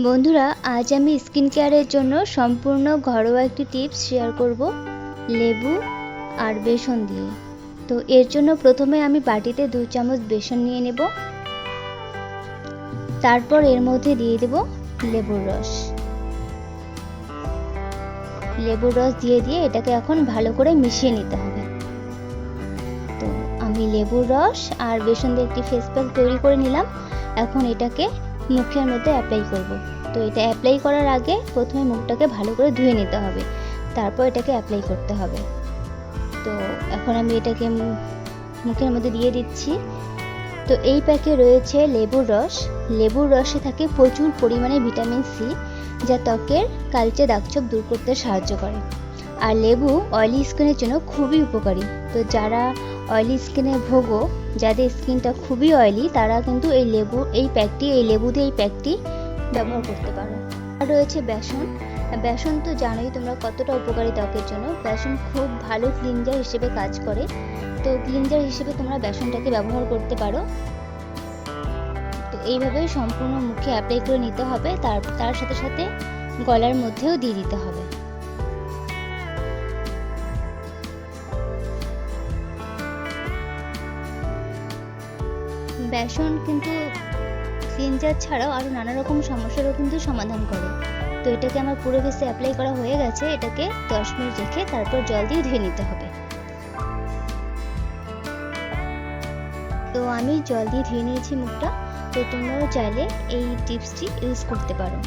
বন্ধুরা, আজ আমি স্কিন কেয়ারের জন্য সম্পূর্ণ ঘরোয়া একটি টিপস শেয়ার করব লেবু আর বেসন দিয়ে। তো এর জন্য প্রথমে আমি বাটিতে 2 চামচ বেসন নিয়ে নেব। তারপর এর মধ্যে দিয়ে দেব লেবুর রস। লেবুর রস দিয়ে এটাকে এখন ভালো করে মিশিয়ে নিতে হবে। তো আমি লেবুর রস আর বেসন দিয়ে একটি ফেস প্যাক তৈরি করে নিলাম। এখন এটাকে মুখের মধ্যে অ্যাপ্লাই করব। তো এটা অ্যাপ্লাই করার আগে প্রথমে মুখটাকে ভালো করে ধুয়ে নিতে হবে, তারপর এটাকে অ্যাপ্লাই করতে হবে। তো এখন আমি এটাকে মুখের মধ্যে দিয়ে দিচ্ছি। তো এই প্যাকে রয়েছে লেবুর রস। লেবুর রসে থাকে প্রচুর পরিমাণে ভিটামিন সি, যা ত্বকের কালচে দাগছোপ দূর করতে সাহায্য করে। আর লেবু অয়েলি স্কিনের জন্য খুবই উপকারী। তো যারা অয়েলি স্কিনে ভোগো, যাদের স্কিনটা খুবই অয়েলি, তারা কিন্তু এই লেবু দিয়ে এই প্যাকটি ব্যবহার করতে পারো। আর রয়েছে বেসন। বেসন তো জানোই তোমরা কতটা উপকারী ত্বকের জন্য। বেসন খুব ভালো ক্লিনজার হিসেবে কাজ করে। তো ক্লিনজার হিসেবে তোমরা বেসনটাকে ব্যবহার করতে পারো। তো এইভাবে সম্পূর্ণ মুখে অ্যাপ্লাই করে নিতে হবে। তার সাথে সাথে গলার মধ্যেও দিয়ে দিতে হবে। বেসন কিন্তু ক্লিনজার ছাড়াও আরও নানা রকম সমস্যারও কিন্তু সমাধান করে। তো এটাকে আমার পুরো ফেসে অ্যাপ্লাই করা হয়ে গেছে। এটাকে 10 মিনিট রেখে তারপর জল দিয়ে ধুয়ে নিতে হবে। তো আমি জল দিয়ে ধুয়ে নিয়েছি মুখটা। তো তোমরাও চাইলে এই টিপসটি ইউজ করতে পারো।